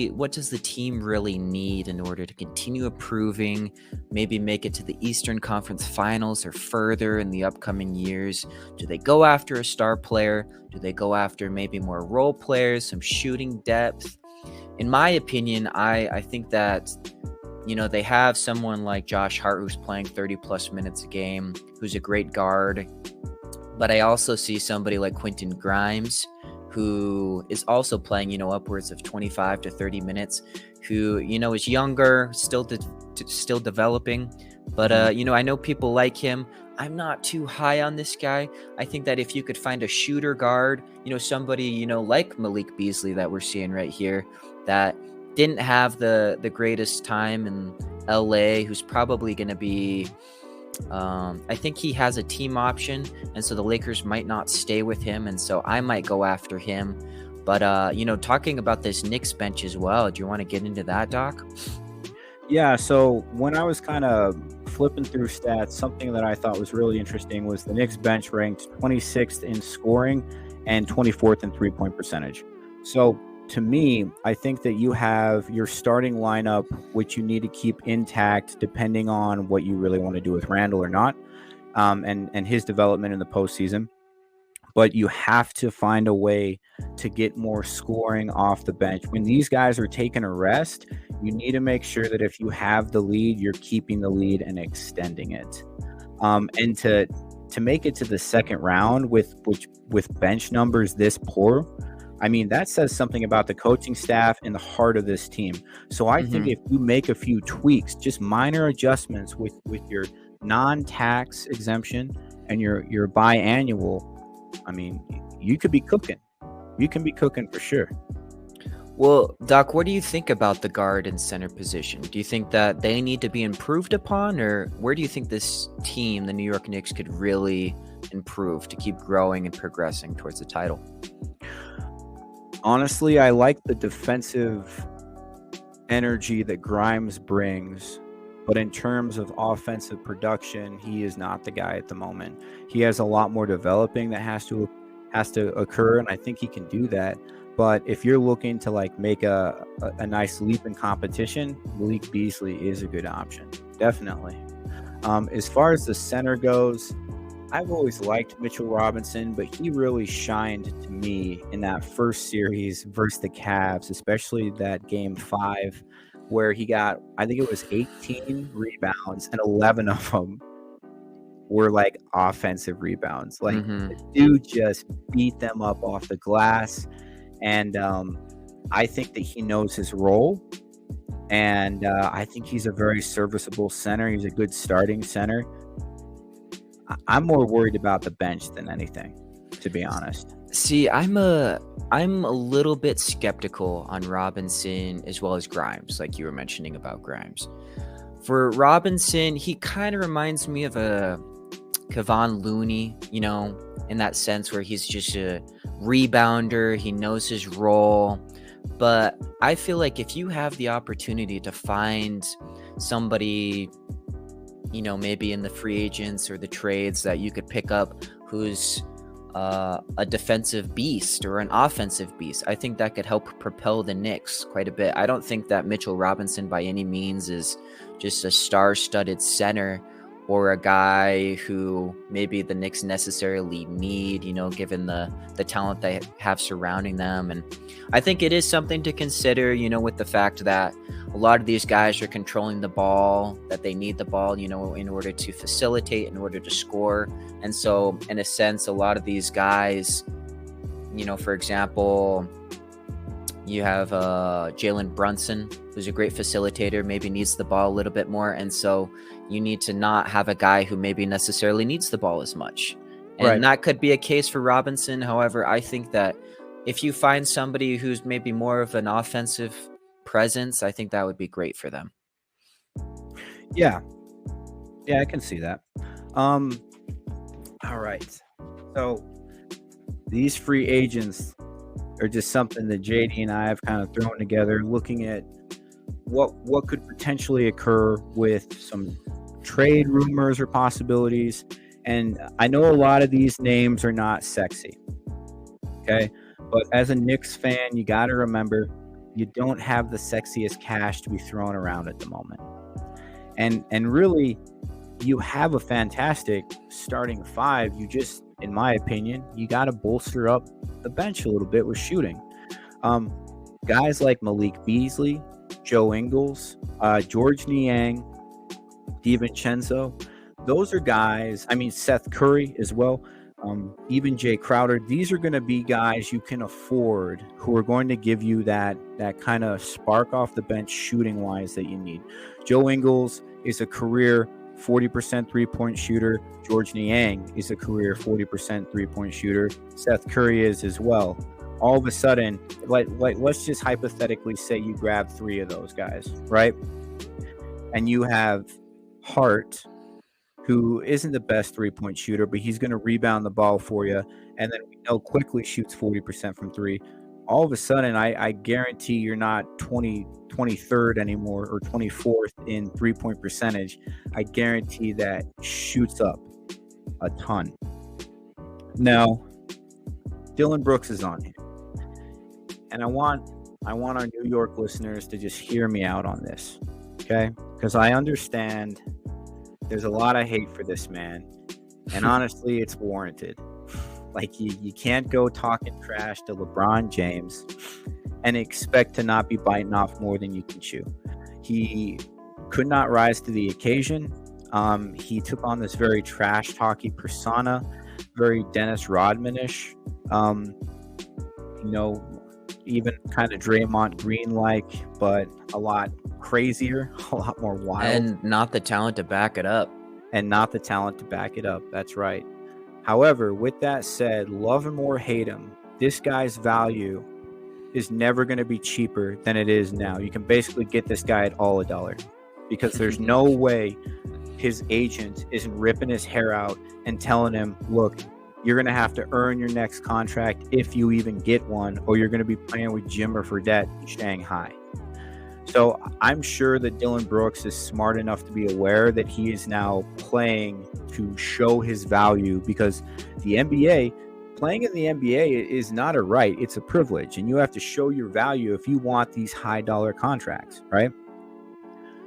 what does the team really need in order to continue improving, maybe make it to the Eastern Conference Finals or further in the upcoming years? Do they go after a star player? Do they go after maybe more role players, some shooting depth? In my opinion, I think that, they have someone like Josh Hart who's playing 30 plus minutes a game, who's a great guard. But I also see somebody like Quentin Grimes, who is also playing, upwards of 25 to 30 minutes, who, is younger, still developing. But, I know people like him. I'm not too high on this guy. I think that if you could find a shooter guard, somebody, like Malik Beasley that we're seeing right here, that didn't have the greatest time in LA, who's probably going to be, I think he has a team option, and so the Lakers might not stay with him, and so I might go after him. But, talking about this Knicks bench as well, do you want to get into that, Doc? Yeah, so when I was kind of flipping through stats, something that I thought was really interesting was the Knicks bench ranked 26th in scoring and 24th in three-point percentage. So to me, I think that you have your starting lineup, which you need to keep intact depending on what you really want to do with Randall or not, and his development in the postseason. But you have to find a way to get more scoring off the bench. When these guys are taking a rest, you need to make sure that if you have the lead, you're keeping the lead and extending it. And to make it to the second round with bench numbers this poor, I mean, that says something about the coaching staff and the heart of this team. So I think if you make a few tweaks, just minor adjustments with your non-tax exemption and your biannual, I mean, you could be cooking. You can be cooking for sure. Well, Doc, what do you think about the guard and center position? Do you think that they need to be improved upon, or where do you think this team, the New York Knicks, could really improve to keep growing and progressing towards the title? Honestly, I like the defensive energy that Grimes brings, but in terms of offensive production, he is not the guy at the moment. He has a lot more developing that has to occur, and I think he can do that. But if you're looking to like make a nice leap in competition, Malik Beasley is a good option, definitely. As far as the center goes, I've always liked Mitchell Robinson, but he really shined to me in that first series versus the Cavs, especially that game 5, where he got, I think it was 18 rebounds, and 11 of them were like offensive rebounds. Like the dude just beat them up off the glass. And I think that he knows his role. And I think he's a very serviceable center. He's a good starting center. I'm more worried about the bench than anything, to be honest. See, I'm a little bit skeptical on Robinson as well as Grimes, like you were mentioning about Grimes. For Robinson, he kind of reminds me of a Kevon Looney, in that sense where he's just a rebounder. He knows his role. But I feel like if you have the opportunity to find somebody, maybe in the free agents or the trades that you could pick up who's a defensive beast or an offensive beast, I think that could help propel the Knicks quite a bit. I don't think that Mitchell Robinson by any means is just a star-studded center or a guy who maybe the Knicks necessarily need, given the talent they have surrounding them. And I think it is something to consider, with the fact that a lot of these guys are controlling the ball, that they need the ball, in order to facilitate, in order to score. And so, in a sense, a lot of these guys, for example, you have Jalen Brunson, who's a great facilitator, maybe needs the ball a little bit more. And so you need to not have a guy who maybe necessarily needs the ball as much. And that could be a case for Robinson. However, I think that if you find somebody who's maybe more of an offensive presence, I think that would be great for them. Yeah, I can see that. All right. So these free agents are just something that JD and I have kind of thrown together, looking at what could potentially occur with some trade rumors or possibilities. And I know a lot of these names are not sexy, okay? But as a Knicks fan, you got to remember you don't have the sexiest cash to be thrown around at the moment. And really, you have a fantastic starting five. You just, in my opinion, you got to bolster up the bench a little bit with shooting. Guys like Malik Beasley, Joe Ingles, George Niang, DiVincenzo, those are guys. I mean, Seth Curry as well. Even Jay Crowder. These are going to be guys you can afford who are going to give you that kind of spark off the bench shooting wise that you need. Joe Ingles is a career 40% three-point shooter. George Niang is a career 40% three-point shooter. Seth Curry is as well. All of a sudden, let's just hypothetically say you grab three of those guys, right? And you have Hart, who isn't the best three-point shooter, but he's going to rebound the ball for you. And then we know quickly shoots 40% from three. All of a sudden, I guarantee you're not 23rd anymore or 24th in three-point percentage. I guarantee that shoots up a ton. Now, Dillon Brooks is on here. And I want our New York listeners to just hear me out on this, okay? Because I understand there's a lot of hate for this man, and honestly, it's warranted. Like, you can't go talking trash to LeBron James and expect to not be biting off more than you can chew. He could not rise to the occasion. He took on this very trash-talky persona, very Dennis Rodman-ish, even kind of Draymond Green-like, but a lot crazier, a lot more wild. And not the talent to back it up. That's right. However, with that said, love him or hate him, this guy's value is never going to be cheaper than it is now. You can basically get this guy at all $1 because there's no way his agent isn't ripping his hair out and telling him, look, you're going to have to earn your next contract if you even get one, or you're going to be playing with Jimmer Fredette in Shanghai. So I'm sure that Dillon Brooks is smart enough to be aware that he is now playing to show his value, because playing in the NBA is not a right, it's a privilege, and you have to show your value if you want these high dollar contracts, right?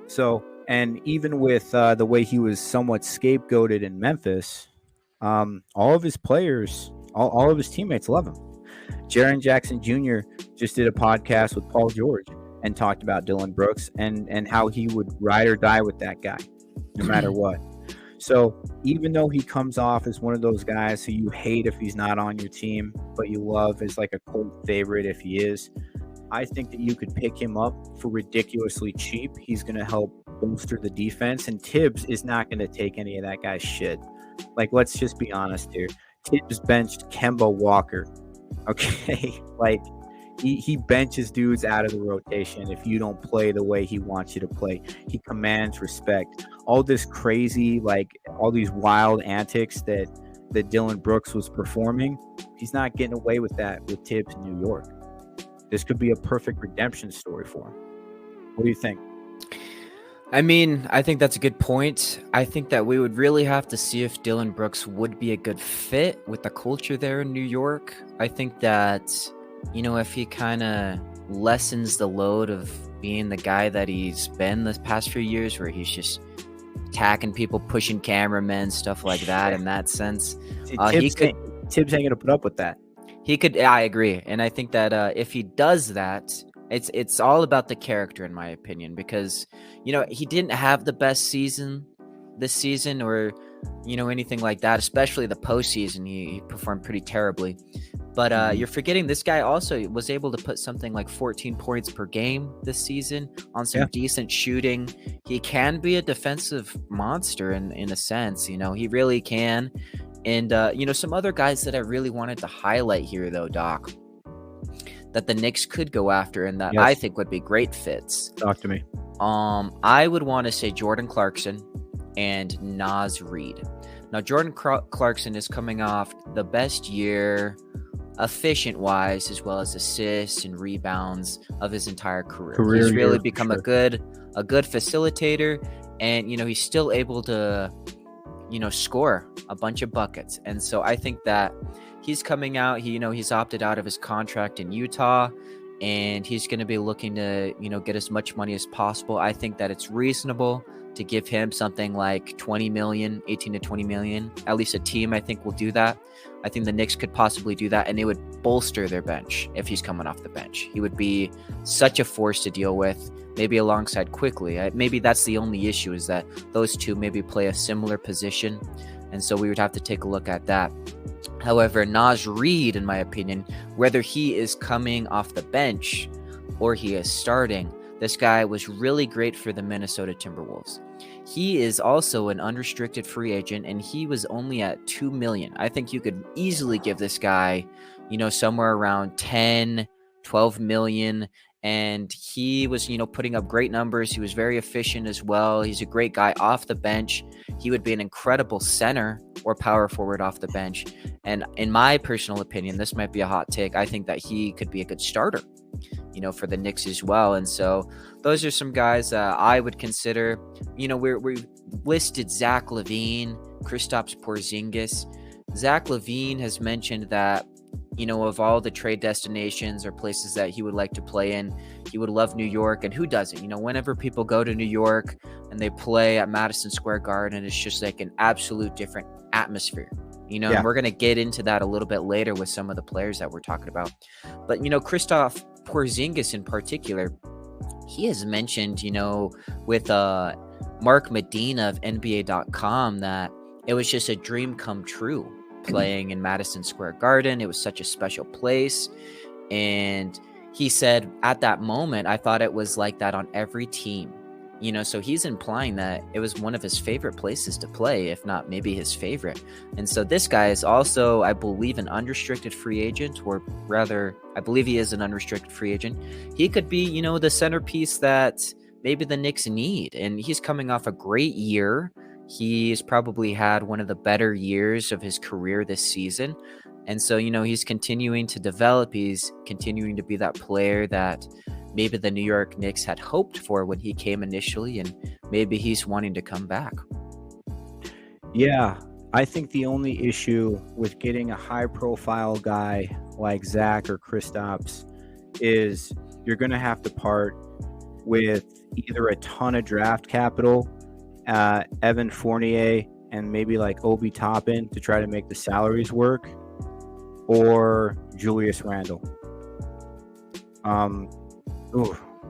So, and even with the way he was somewhat scapegoated in Memphis, all of his players, all of his teammates love him. Jaren Jackson Jr. just did a podcast with Paul George and talked about Dillon Brooks and how he would ride or die with that guy, no matter what. So even though he comes off as one of those guys who you hate if he's not on your team, but you love as like a cult favorite if he is, I think that you could pick him up for ridiculously cheap. He's going to help bolster the defense, and Tibbs is not going to take any of that guy's shit. Like, let's just be honest here. Tibbs benched Kemba Walker. Okay? Like, he benches dudes out of the rotation if you don't play the way he wants you to play. He commands respect. All this crazy, like, all these wild antics that Dillon Brooks was performing, he's not getting away with that with Tibbs in New York. This could be a perfect redemption story for him. What do you think? I mean, I think that's a good point. I think that we would really have to see if Dillon Brooks would be a good fit with the culture there in New York. I think that, if he kind of lessens the load of being the guy that he's been the past few years, where he's just attacking people, pushing cameramen, stuff like that, in that sense. Tibbs ain't going to put up with that. He could, I agree. And I think that if he does that, it's all about the character, in my opinion, because, he didn't have the best season this season or, anything like that, especially the postseason. He performed pretty terribly. But you're forgetting this guy also was able to put something like 14 points per game this season on some decent shooting. He can be a defensive monster in a sense. He really can. And, some other guys that I really wanted to highlight here, though, Doc, that the Knicks could go after and that I think would be great fits. Talk to me. I would want to say Jordan Clarkson and Naz Reid. Now, Jordan Clarkson is coming off the best year efficient-wise, as well as assists and rebounds of his entire career. He's really become a good facilitator, and he's still able to score a bunch of buckets. And so I think that he's coming out. He's opted out of his contract in Utah, and he's going to be looking to, get as much money as possible. I think that it's reasonable to give him something like 20 million, 18 to 20 million. At least a team, I think, will do that. I think the Knicks could possibly do that, and it would bolster their bench if he's coming off the bench. He would be such a force to deal with, maybe alongside Quickly. Maybe that's the only issue, is that those two maybe play a similar position, and so we would have to take a look at that. However, Naz Reid, in my opinion, whether he is coming off the bench or he is starting, this guy was really great for the Minnesota Timberwolves. He is also an unrestricted free agent, and he was only at $2 million. I think you could easily give this guy, somewhere around 10, 12 million. And he was, putting up great numbers. He was very efficient as well. He's a great guy off the bench. He would be an incredible center or power forward off the bench. And in my personal opinion, this might be a hot take, I think that he could be a good starter, for the Knicks as well. And so those are some guys I would consider. We listed Zach Lavine, Kristaps Porzingis. Zach Lavine has mentioned that, of all the trade destinations or places that he would like to play in, he would love New York. And who doesn't? Whenever people go to New York and they play at Madison Square Garden, it's just like an absolute different atmosphere. And we're going to get into that a little bit later with some of the players that we're talking about. But, Kristaps Porzingis in particular, he has mentioned, with Mark Medina of NBA.com that it was just a dream come true playing in Madison Square Garden. It was such a special place. And he said, at that moment, I thought it was like that on every team. So he's implying that it was one of his favorite places to play, if not maybe his favorite. And so this guy is also, I believe, an unrestricted free agent, or rather, I believe he is an unrestricted free agent. He could be, the centerpiece that maybe the Knicks need. And he's coming off a great year. He's probably had one of the better years of his career this season. And so, he's continuing to develop. He's continuing to be that player that maybe the New York Knicks had hoped for when he came initially, and maybe he's wanting to come back. Yeah, I think the only issue with getting a high-profile guy like Zach or Kristaps is you're going to have to part with either a ton of draft capital, Evan Fournier, and maybe like Obi Toppin to try to make the salaries work, or Julius Randle.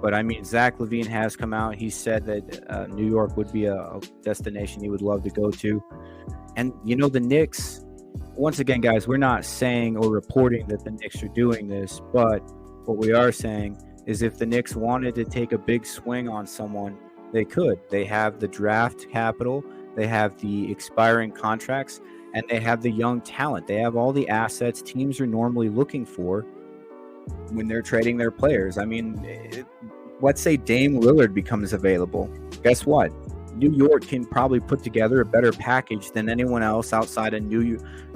But I mean, Zach Lavine has come out. He said that New York would be a destination he would love to go to. And, the Knicks, once again, guys, we're not saying or reporting that the Knicks are doing this, but what we are saying is if the Knicks wanted to take a big swing on someone, they could. They have the draft capital, they have the expiring contracts, and they have the young talent. They have all the assets teams are normally looking for when they're trading their players. I mean, let's say Dame Lillard becomes available. Guess what? New York can probably put together a better package than anyone else outside of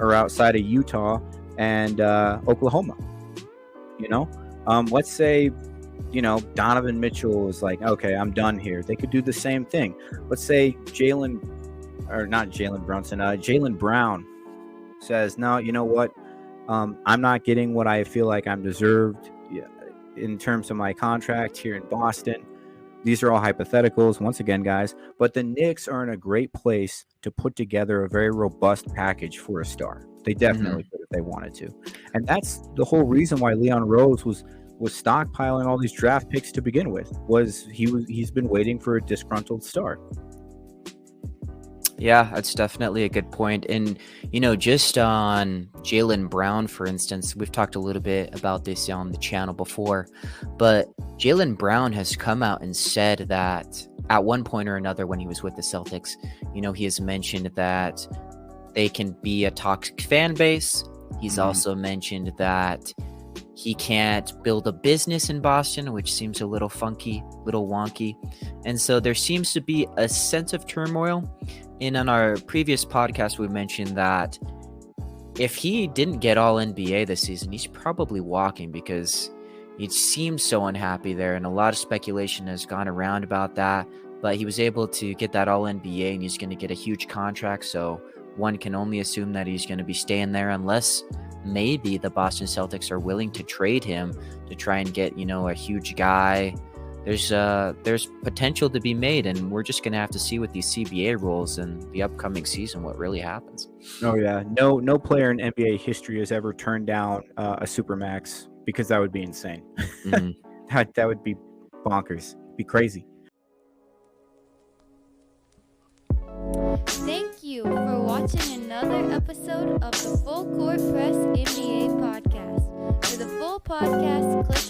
outside of Utah and Oklahoma. Let's say, Donovan Mitchell is like, okay, I'm done here. They could do the same thing. Let's say Jaylen Brown says, no, you know what? I'm not getting what I feel like I'm deserved in terms of my contract here in Boston. These are all hypotheticals, once again, guys. But the Knicks are in a great place to put together a very robust package for a star. They definitely could if they wanted to. And that's the whole reason why Leon Rose was stockpiling all these draft picks to begin with. He's been waiting for a disgruntled star. Yeah, that's definitely a good point. And, just on Jaylen Brown, for instance, we've talked a little bit about this on the channel before, but Jaylen Brown has come out and said that at one point or another when he was with the Celtics, he has mentioned that they can be a toxic fan base. He's also mentioned that he can't build a business in Boston, which seems a little funky, little wonky. And so there seems to be a sense of turmoil. And on our previous podcast, we mentioned that if he didn't get all NBA this season, he's probably walking because he seems so unhappy there. And a lot of speculation has gone around about that. But he was able to get that all NBA and he's going to get a huge contract. So one can only assume that he's going to be staying there unless maybe the Boston Celtics are willing to trade him to try and get, a huge guy. There's potential to be made, and we're just going to have to see with these CBA rules and the upcoming season what really happens. Oh yeah, no player in NBA history has ever turned down a supermax, because that would be insane. Mhm. That would be bonkers. It'd be crazy. Thank you for watching another episode of the Full Court Press NBA podcast. For the full podcast, click